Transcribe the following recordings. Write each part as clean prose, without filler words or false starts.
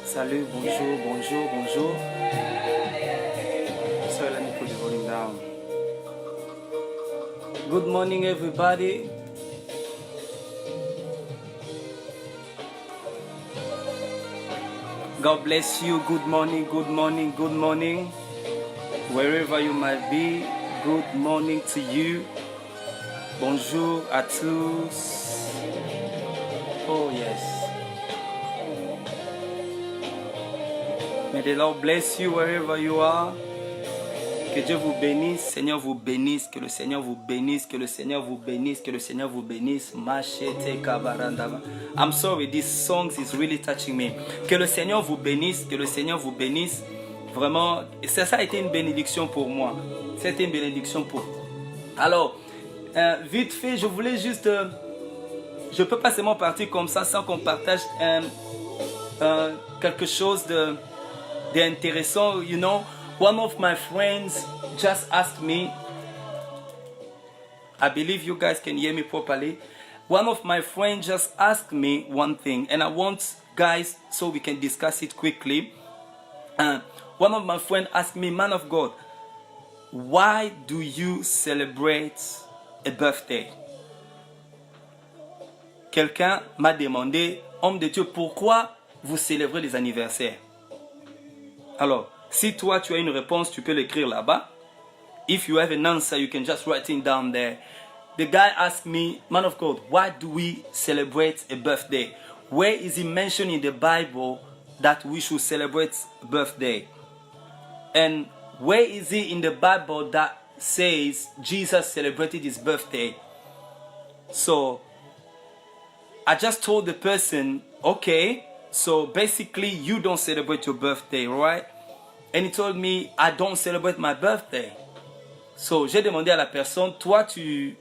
Salut, bonjour, bonjour, bonjour. Sorry, let me put the volume down. Good morning, everybody. God bless you. Good morning, good morning, good morning. Wherever you might be, good morning to you. Bonjour à tous. Oh, yes. May the Lord bless you wherever you are. Que Dieu vous bénisse, Seigneur vous bénisse, que le Seigneur vous bénisse, que le Seigneur vous bénisse, que le Seigneur vous bénisse. Machete kabarandaba. I'm sorry, this song is really touching me. Que le Seigneur vous bénisse, que le Seigneur vous bénisse. Vraiment, ça a été une bénédiction pour moi. C'était une bénédiction pour moi. Alors, vite fait, je voulais juste... je ne peux pas seulement partir comme ça sans qu'on partage quelque chose d'intéressant, you know. One of my friends just asked me, I believe you guys can hear me properly. One of my friends just asked me one thing, and I want guys so we can discuss it quickly. One of my friends asked me, man of God, why do you celebrate a birthday? Quelqu'un m'a demandé, homme de Dieu, pourquoi vous célébrez les anniversaires? Alors, si toi tu as une réponse, tu peux l'écrire là-bas. If you have an answer, you can just write it down there. The guy asked me, man of God, why do we celebrate a birthday? Where is it mentioned in the Bible that we should celebrate a birthday? And where is it in the Bible that says Jesus celebrated his birthday? So, I just told the person, okay, so basically you don't celebrate your birthday, right? And he told me, I don't celebrate my birthday. So, j'ai demandé à la personne, toi, tu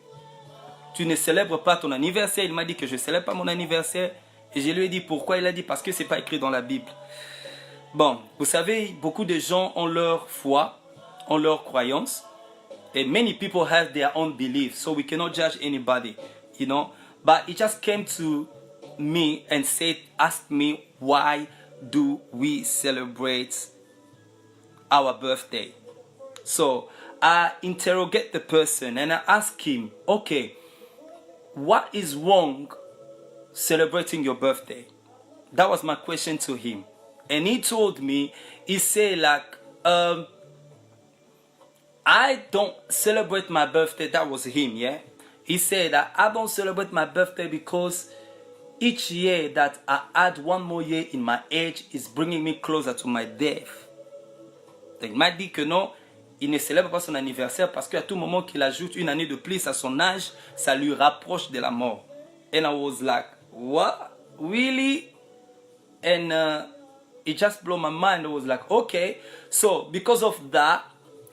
ne célèbres pas ton anniversaire. Il m'a dit que je ne célèbre pas mon anniversaire. Et je lui ai dit pourquoi. Il a dit parce que ce n'est pas écrit dans la Bible. Bon, vous savez, beaucoup de gens ont leur foi, ont leur croyance. And many people have their own beliefs. So we cannot judge anybody, you know. But it just came to me and said, ask me, why do we celebrate our birthday? So I interrogate the person and I ask him, okay, what is wrong celebrating your birthday? That was my question to him. And he told me, he said like, I don't celebrate my birthday. That was him, yeah? He said that I don't celebrate my birthday because each year that I add one more year in my age is bringing me closer to my death. Il m'a dit que non, il ne célèbre pas son anniversaire parce qu'à tout moment qu'il ajoute une année de plus à son âge, ça lui rapproche de la mort. And I was like, what? Really? And it just blew my mind. I was like, okay. So because of that,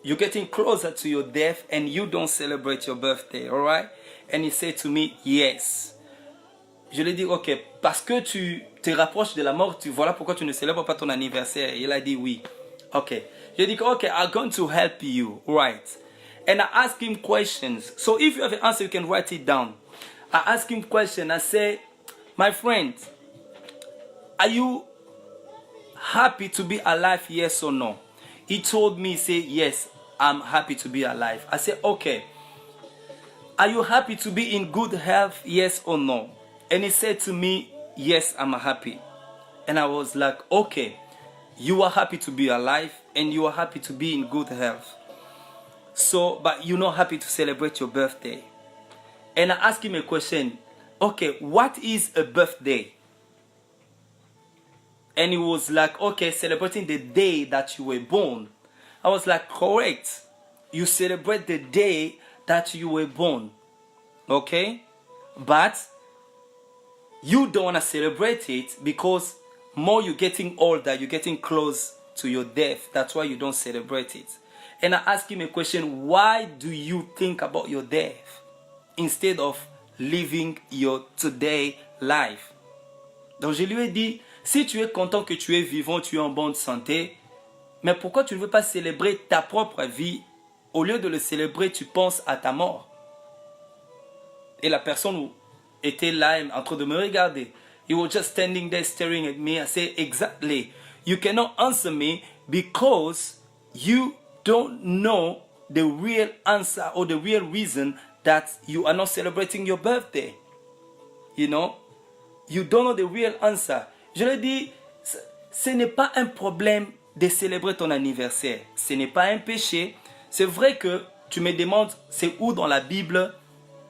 you're getting closer to your death and you don't celebrate your birthday, all right? And he said to me, yes. Je lui ai dit, ok, parce que tu te rapproches de la mort, voilà pourquoi tu ne célèbres pas ton anniversaire. Il a dit oui. Ok. Je lui ai dit, ok, I'm going to help you, right? And I asked him questions. So if you have an answer, you can write it down. I asked him questions. I said, my friend, are you happy to be alive, yes or no? He told me, he said, yes, I'm happy to be alive. I said, okay. Are you happy to be in good health, yes or no? And he said to me, yes, I'm happy. And I was like, okay, you are happy to be alive and you are happy to be in good health. So, but you're not happy to celebrate your birthday. And I asked him a question, okay, what is a birthday? And he was like, okay, celebrating the day that you were born. I was like, correct. You celebrate the day that you were born. Okay? But you don't want to celebrate it because more you're getting older, you're getting close to your death. That's why you don't celebrate it. And I asked him a question, why do you think about your death instead of living your today life? Donc je lui ai dit, si tu es content que tu es vivant, tu es en bonne santé, mais pourquoi tu ne veux pas célébrer ta propre vie? Au lieu de le célébrer, tu penses à ta mort. Et la personne était là en train de me regarder. He was just standing there staring at me. I said, exactly. You cannot answer me because you don't know the real answer or the real reason that you are not celebrating your birthday. You know? You don't know the real answer. Je le dis, ce n'est pas un problème de célébrer ton anniversaire. Ce n'est pas un péché. C'est vrai que tu me demandes, c'est où dans la Bible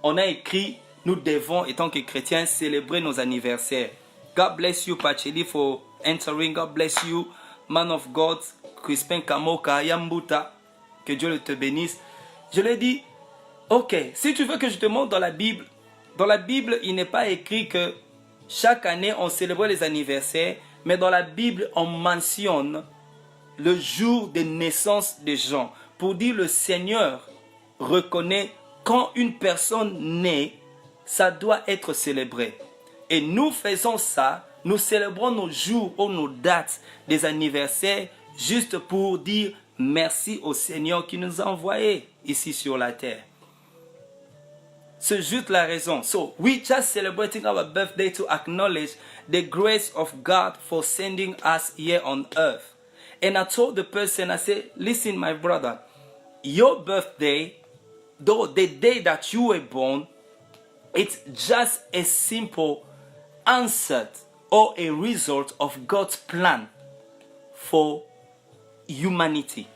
on a écrit, nous devons, étant que chrétiens, célébrer nos anniversaires. God bless you, Pacheli, for entering. God bless you, man of God, Crispin Kamoka, Yambuta. Que Dieu te bénisse. Je lui ai dit, ok, si tu veux que je te montre dans la Bible, il n'est pas écrit que chaque année on célèbre les anniversaires, mais dans la Bible, on mentionne le jour de naissance des gens. Pour dire le Seigneur reconnaît quand une personne naît, ça doit être célébré. Et nous faisons ça, nous célébrons nos jours ou nos dates des anniversaires juste pour dire merci au Seigneur qui nous a envoyés ici sur la terre. C'est juste la raison. So, we just celebrating our birthday to acknowledge the grace of God for sending us here on earth. And I told the person, I said, listen, my brother, your birthday, though the day that you were born, it's just a simple answer or a result of God's plan for humanity.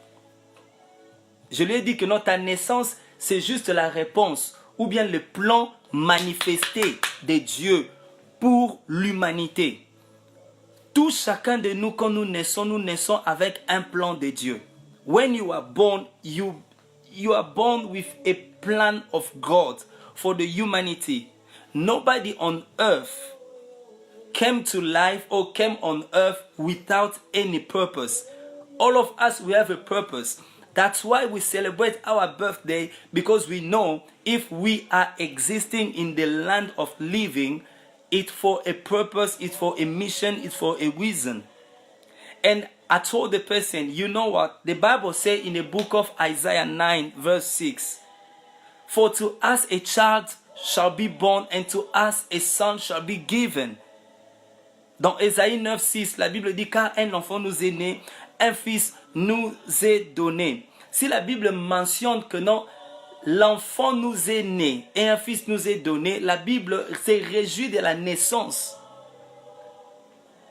Je lui ai dit que notre naissance, c'est juste la réponse ou bien le plan manifesté de Dieu pour l'humanité. Tout chacun de nous, quand nous naissons avec un plan de Dieu. When you are born, you are born with a plan of God for the humanity. Nobody on earth came to life or came on earth without any purpose. All of us, we have a purpose. That's why we celebrate our birthday, because we know if we are existing in the land of living, it's for a purpose, it's for a mission, it's for a reason. And I told the person, you know what? The Bible says in the book of Isaiah 9 verse 6, for to us a child shall be born and to us a son shall be given. Dans Ésaïe 9, 6, la Bible dit, car un enfant nous est né, un fils nous est donné. Si la Bible mentionne que non, l'enfant nous est né et un fils nous est donné, la Bible s'est réjouie de la naissance.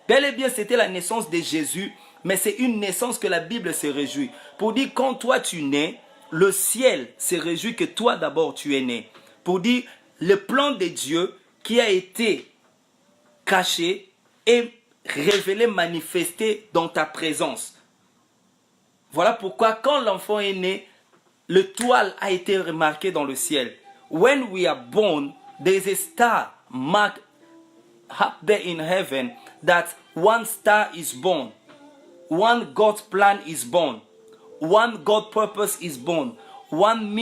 Bel et bien, c'était la naissance de Jésus, mais c'est une naissance que la Bible se réjouit. Pour dire, quand toi tu nais, le ciel se réjouit que toi d'abord tu es né. Pour dire, le plan de Dieu qui a été caché et révélé, manifesté dans ta présence. Voilà pourquoi quand l'enfant est né, le toile a été remarqué dans le ciel. When we are born, there is a star marked up there in heaven that one star is born. One God's plan is born. One God purpose is born. One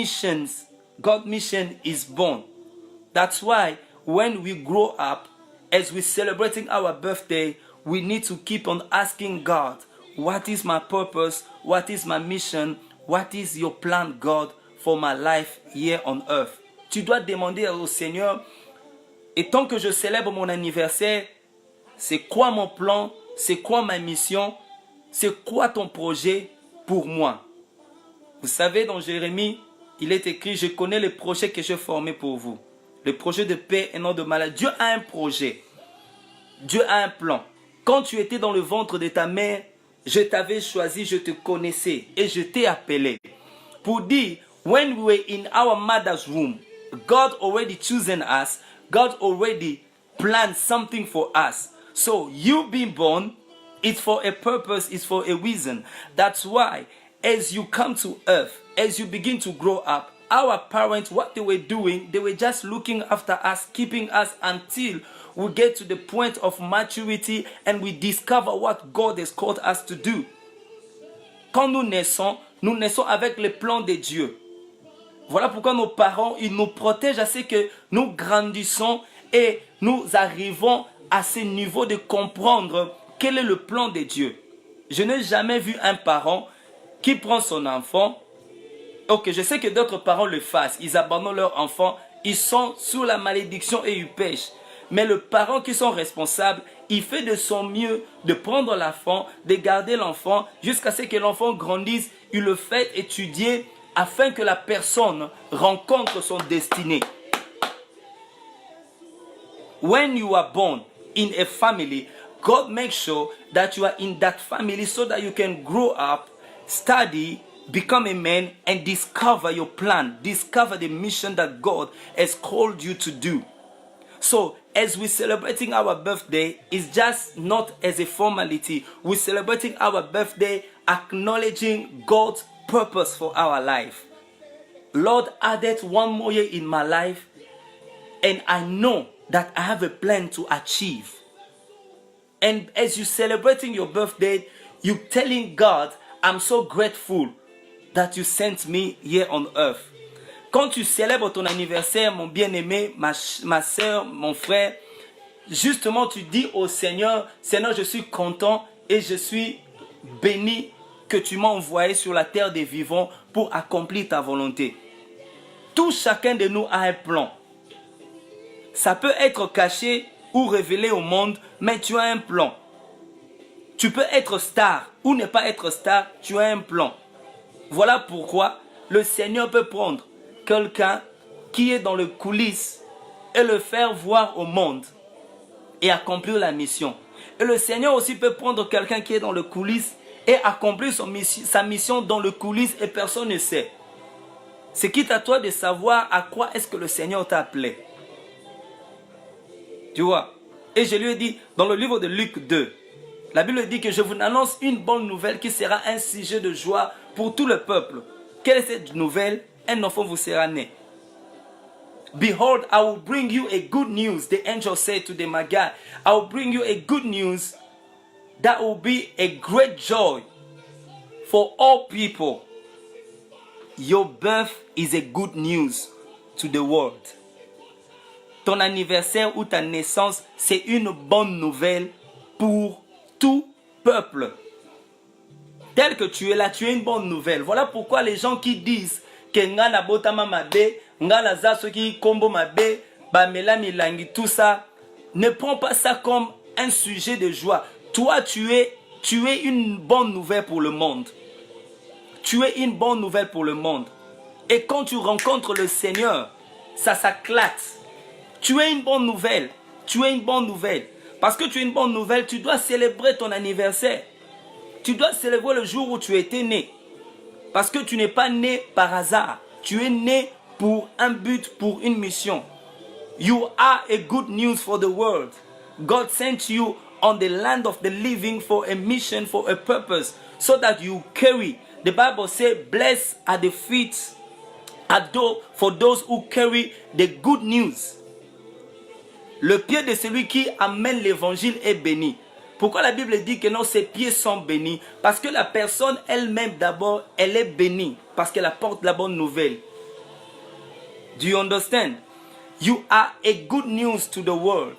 God mission is born. That's why when we grow up, as we're celebrating our birthday, we need to keep on asking God, what is my purpose? What is my mission? What is your plan, God, for my life here on earth? Tu dois demander au Seigneur, et tant que je célèbre mon anniversaire, c'est quoi mon plan? C'est quoi ma mission? C'est quoi ton projet pour moi? Vous savez, dans Jérémie, il est écrit, je connais les projets que j'ai formés pour vous. Le projet de paix et non de malheur. Dieu a un projet. Dieu a un plan. Quand tu étais dans le ventre de ta mère, je t'avais choisi, je te connaissais et je t'ai appelé. Pour dire, when we were in our mother's womb, God already chosen us. God already planned something for us. So you being born, it's for a purpose, it's for a reason. That's why as you come to earth, as you begin to grow up, our parents, what they were doing, they were just looking after us, keeping us until we get to the point of maturity and we discover what God has called us to do. Quand nous naissons avec le plan de Dieu. Voilà pourquoi nos parents, ils nous protègent à ce que nous grandissons et nous arrivons à ce niveau de comprendre quel est le plan de Dieu. Je n'ai jamais vu un parent qui prend son enfant. Ok, je sais que d'autres parents le fassent. Ils abandonnent leur enfant ils sont sous la malédiction et ils pêchent. Mais le parent qui sont responsables, il fait de son mieux de prendre l'enfant, de garder l'enfant jusqu'à ce que l'enfant grandisse. Il le fait étudier afin que la personne rencontre son destinée. When you are born in a family, God makes sure that you are in that family so that you can grow up, study, become a man, and discover your plan, discover the mission that God has called you to do. So, as we're celebrating our birthday, it's just not as a formality. We're celebrating our birthday, acknowledging God's purpose for our life. Lord added one more year in my life, and I know that I have a plan to achieve. And as you're celebrating your birthday, you're telling God, I'm so grateful that you sent me here on earth. Quand tu célèbres ton anniversaire, mon bien-aimé, ma soeur, mon frère, justement tu dis au Seigneur, Seigneur, je suis content et je suis béni que tu m'as envoyé sur la terre des vivants pour accomplir ta volonté. Tout chacun de nous a un plan. Ça peut être caché ou révélé au monde, mais tu as un plan. Tu peux être star ou ne pas être star, tu as un plan. Voilà pourquoi le Seigneur peut prendre quelqu'un qui est dans les coulisses et le faire voir au monde et accomplir la mission. Et le Seigneur aussi peut prendre quelqu'un qui est dans les coulisses et accomplir sa mission dans les coulisses et personne ne sait. C'est quitte à toi de savoir à quoi est-ce que le Seigneur t'a appelé. Tu vois. Et je lui ai dit, dans le livre de Luc 2, la Bible dit que je vous annonce une bonne nouvelle qui sera un sujet de joie pour tout le peuple. Quelle est cette nouvelle? Un enfant vous sera né. Behold, I will bring you a good news. The angel said to the Magi, I will bring you a good news that will be a great joy for all people. Your birth is a good news to the world. Ton anniversaire ou ta naissance, c'est une bonne nouvelle pour tout peuple. Tel que tu es là, tu es une bonne nouvelle. Voilà pourquoi les gens qui disent que nga na botama mabe, nga na za soki kombo mabe, ba mela milangi, tout ça, ne prends pas ça comme un sujet de joie. Toi, tu es une bonne nouvelle pour le monde. Tu es une bonne nouvelle pour le monde. Et quand tu rencontres le Seigneur, ça s'éclate. Tu es une bonne nouvelle. Tu es une bonne nouvelle. Parce que tu es une bonne nouvelle, tu dois célébrer ton anniversaire. Tu dois célébrer le jour où tu étais né. Parce que tu n'es pas né par hasard. Tu es né pour un but, pour une mission. You are a good news for the world. God sent you on the land of the living for a mission, for a purpose, so that you carry. The Bible says, blessed are the feet for those who carry the good news. Le pied de celui qui amène l'évangile est béni. Pourquoi la Bible dit que non, ses pieds sont bénis? Parce que la personne elle-même d'abord, elle est bénie. Parce qu'elle apporte la bonne nouvelle. Do you understand? You are a good news to the world.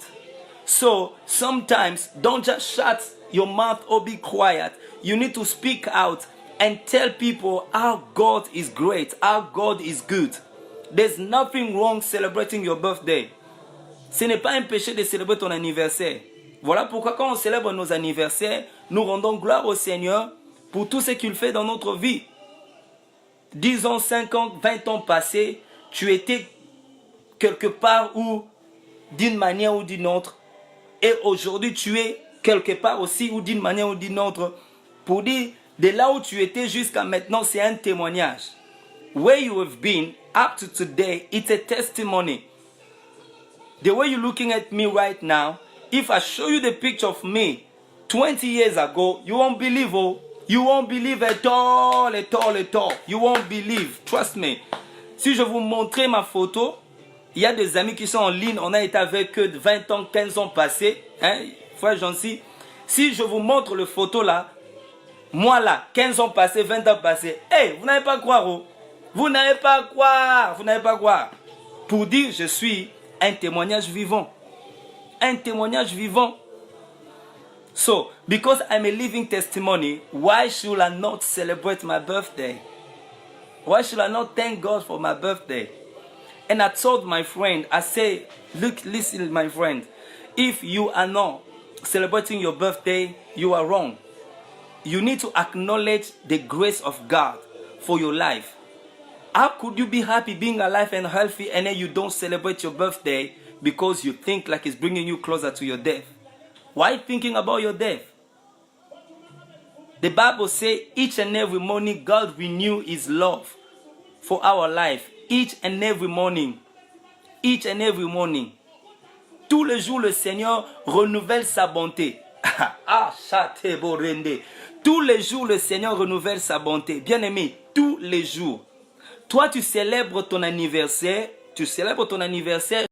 So, sometimes, don't just shut your mouth or be quiet. You need to speak out and tell people how God is great, how God is good. There's nothing wrong celebrating your birthday. Ce n'est pas un péché de célébrer ton anniversaire. Voilà pourquoi quand on célèbre nos anniversaires, nous rendons gloire au Seigneur pour tout ce qu'il fait dans notre vie. 10 ans, 5 ans, 20 ans passés, tu étais quelque part ou d'une manière ou d'une autre. Et aujourd'hui, tu es quelque part aussi ou d'une manière ou d'une autre. Pour dire, de là où tu étais jusqu'à maintenant, c'est un témoignage. Where you have been up to today, it's a testimony. The way you're looking at me right now, if I show you the picture of me 20 years ago, you won't believe, oh. You won't believe at all, at all, at all. You won't believe, trust me. Si je vous montrais ma photo, il y a des amis qui sont en ligne, on a été avec eux de 20 ans, 15 ans passés. Hein, frère Jancy, si je vous montre le photo là, moi là, 15 ans passés, 20 ans passés, hey, vous n'allez pas croire, oh. Vous n'allez pas croire, vous n'allez pas croire. Pour dire, je suis un témoignage vivant. Un témoignage vivant. So, because I'm a living testimony, why should I not celebrate my birthday? Why should I not thank God for my birthday? And I told my friend, I say, look, listen, my friend, if you are not celebrating your birthday, you are wrong. You need to acknowledge the grace of God for your life. How could you be happy being alive and healthy and then you don't celebrate your birthday because you think like it's bringing you closer to your death? Why thinking about your death? The Bible says each and every morning God renew His love for our life. Each and every morning. Each and every morning. Tous les jours, le Seigneur renouvelle sa bonté. Ah, Chateborende. Tous les jours, le Seigneur renouvelle sa bonté. Bien-aimé, tous les jours. Toi, tu célèbres ton anniversaire. Tu célèbres ton anniversaire